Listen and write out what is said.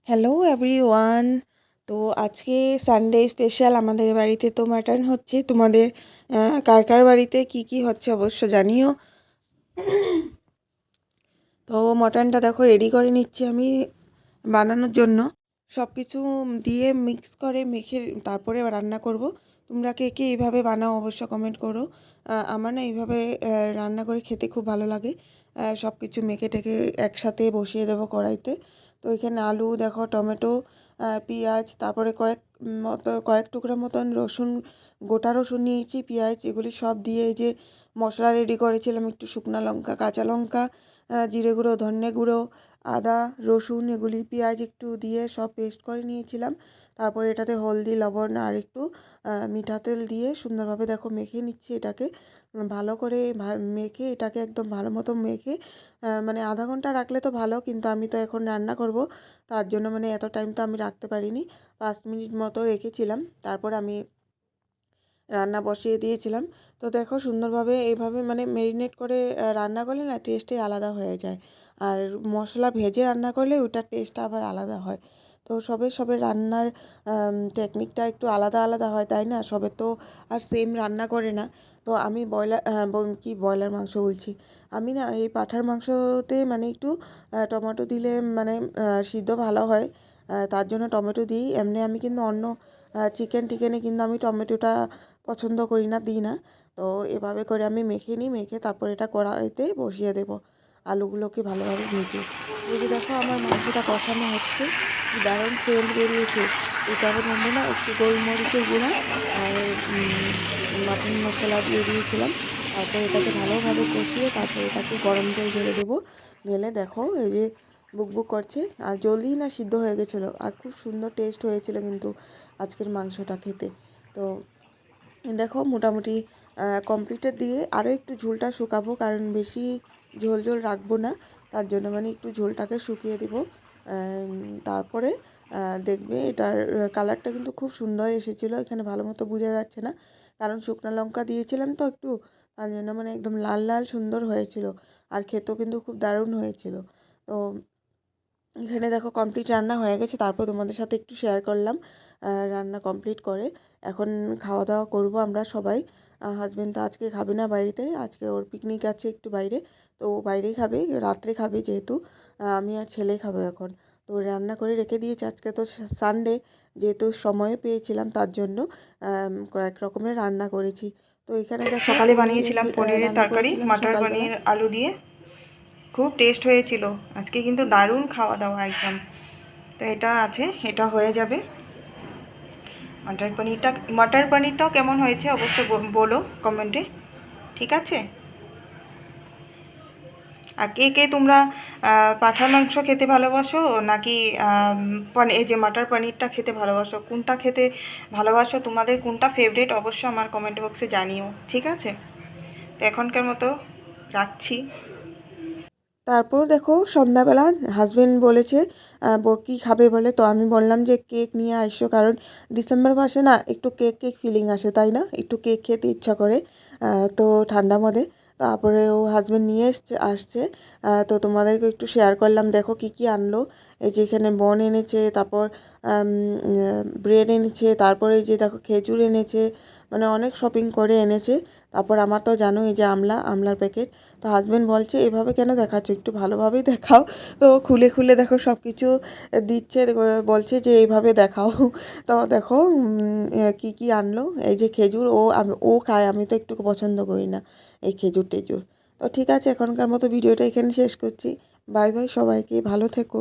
Hello everyone. তো আজকে Sunday special আমাদের বাড়িতে তো মাটন হচ্ছে। তোমাদের কার কার বাড়িতে কি কি হচ্ছে অবশ্য জানিও। তো মটনটা দেখো রেডি করে নিচ্ছি আমি বানানোর জন্য। সব কিছু দিয়ে মিক্স করে মেখে তারপরে রান্না করব। তোমরা কে কে এইভাবে বানাও অবশ্য কমেন্ট করো। আমার না এইভাবে রান্না করে খেতে খুব ভালো লাগে। সব কিছু মেখে টেখে একসাথে বসিয়ে দেবো কড়াইতে। তো এখানে আলু দেখো, টমেটো, পেঁয়াজ, তারপরে কয়েক টুকরা মতন রসুন, গোটা রসুন নিয়েছি, পেঁয়াজ, এগুলি সব দিয়ে এই যে মশলা রেডি করেছিলাম, একটু শুকনো লঙ্কা, কাঁচা লঙ্কা, জিরে গুঁড়ো, ধনে গুঁড়ো, আদা, রসুন, এগুলি পেঁয়াজ একটু দিয়ে সব পেস্ট করে নিয়েছিলাম। তারপরে এটাতে হলদি, লবণ আর একটু মিঠা তেল দিয়ে সুন্দরভাবে দেখো মেখে নিচ্ছি এটাকে। ভালো করে মেখে এটাকে একদম ভালো মতো মেখে মানে আধা ঘন্টা রাখলে তো ভালো, কিন্তু আমি তো এখন রান্না করব, তার জন্য মানে এত টাইম তো আমি রাখতে পারিনি। 5 মিনিট মতো রেখেছিলাম, তারপর আমি রান্না বসিয়ে দিয়েছিলাম। তো দেখো সুন্দরভাবে এইভাবে মানে ম্যারিনেট করে রান্না করলে না টেস্টই আলাদা হয়ে যায়। আর মশলা ভেজে রান্না করলে ওটার টেস্টটা আবার আলাদা হয়। তো সবে রান্নার টেকনিকটা একটু আলাদা আলাদা হয়, তাই না? সবে তো আর সেম রান্না করে না। তো আমি ব্রয়লার মাংস বলছি, আমি না এই পাঁঠার মাংসতে মানে একটু টমেটো দিলে মানে সিদ্ধ ভালো হয়। তার জন্য টমেটো দিই। এমনি আমি কিন্তু অন্য চিকেনে কিন্তু আমি টমেটোটা পছন্দ করি না, দিই না। তো এভাবে করে আমি মেখে নিই, মেখে তারপর এটা কড়াইতে বসিয়ে দেবো আলুগুলোকে ভালোভাবে ভেজে। এই যে দেখো আমার মাংসটা কষানো হচ্ছে, কি দারুণ সেন্ট বেরিয়েছে। এটার মধ্যে না একটু গোলমরিচের গুঁড়া আর মাটন মশলা দিয়ে দিয়েছিলাম। তারপর এটাকে ভালোভাবে কষিয়ে তারপর এটাকে গরম জল ঢেলে দেবো। ঢেলে দেখো এই যে বুকবুক করছে, আর জলদি না সিদ্ধ হয়ে গেছিলো, আর খুব সুন্দর টেস্ট হয়েছিল কিন্তু আজকের মাংসটা খেতে। তো দেখো মোটামুটি কমপ্লিটের দিকে, আরও একটু ঝোলটা শুকাবো, কারণ বেশি ঝোল ঝোল রাখবো না, তার জন্য মানে একটু ঝোলটাকে শুকিয়ে দেবো। তারপরে দেখবে এটার কালারটা কিন্তু খুব সুন্দর এসেছিলো, এখানে ভালো মতো বোঝা যাচ্ছে না কারণ শুকনো লঙ্কা দিয়েছিলাম তো একটু, তার জন্য মানে একদম লাল লাল সুন্দর হয়েছিল। আর খেতেও কিন্তু খুব দারুণ হয়েছিল। তো এখানে দেখো কমপ্লিট রান্না হয়ে গেছে, তারপর তোমাদের সাথে একটু শেয়ার করলাম রান্না কমপ্লিট করে। এখন খাওয়া দাওয়া করব আমরা সবাই। হাজব্যান্ড তো আজকে খাবে না বাড়িতে, আজকে ওর পিকনিক আছে একটু বাইরে, তো ও বাইরেই খাবে, রাত্রে খাবে যেহেতু। আমি আর ছেলে খাবো এখন। তো রান্না করে রেখে দিয়েছি, আজকে তো সানডে, যেহেতু সময় পেয়েছিলাম তার জন্য কয়েক রকমের রান্না করেছি। তো এখানে দেখো সকালে বানিয়েছিলাম পনিরের রান্না তরকারি, করেছিলাম মটর সকালবেলা। পনির আলু দিয়ে, খুব টেস্ট হয়েছিল আজকে, কিন্তু দারুণ খাওয়া দাওয়া একদম। তো এটা আছে, এটা হয়ে যাবে। মটর পনিরটাও কেমন হয়েছে অবশ্যই বলো কমেন্টে, ঠিক আছে? আর কে কে তোমরা পাঁঠার মাংস খেতে ভালোবাসো নাকি এই যে মটর পনিরটা খেতে ভালোবাসো, কোনটা খেতে ভালোবাসো, তোমাদের কোনটা ফেভারিট অবশ্যই আমার কমেন্ট বক্সে জানিও, ঠিক আছে? তো এখনকার মতো রাখছি। তারপর দেখো সন্ধ্যাবেলা হাজবেন্ড বলেছে কী খাবে বলে, তো আমি বললাম যে কেক নিয়ে আসো, কারণ ডিসেম্বর মাসে না একটু কেক কেক ফিলিং আসে, তাই না? একটু কেক খেতে ইচ্ছা করে। তো ঠান্ডা মধ্যে তারপরে ও হাজবেন্ড নিয়ে আসছে। তো তোমাদেরকে একটু শেয়ার করলাম, দেখো কি কি আনলো। এই যে এখানে বন এনেছে, তারপর ব্রেড এনেছে, তারপরে এই যে দেখো খেজুর এনেছে, মানে অনেক শপিং করে এনেছে। তারপর আমার তো জানো এই যে আমলার প্যাকেট। তো হাজব্যান্ড বলছে এভাবে কেন দেখাচ্ছ, একটু ভালোভাবেই দেখাও। তো খুলে খুলে দেখো সব কিছু দিচ্ছে, বলছে যে এইভাবে দেখাও। তো দেখো কি কি আনলো। এই যে খেজুর, ও খায়, আমি তো একটু পছন্দ করি না এই খেজুর টেজুর। তো ঠিক আছে, এখনকার মতো ভিডিওটা এখানে শেষ করছি। বাই বাই, সবাইকে ভালো থেকো।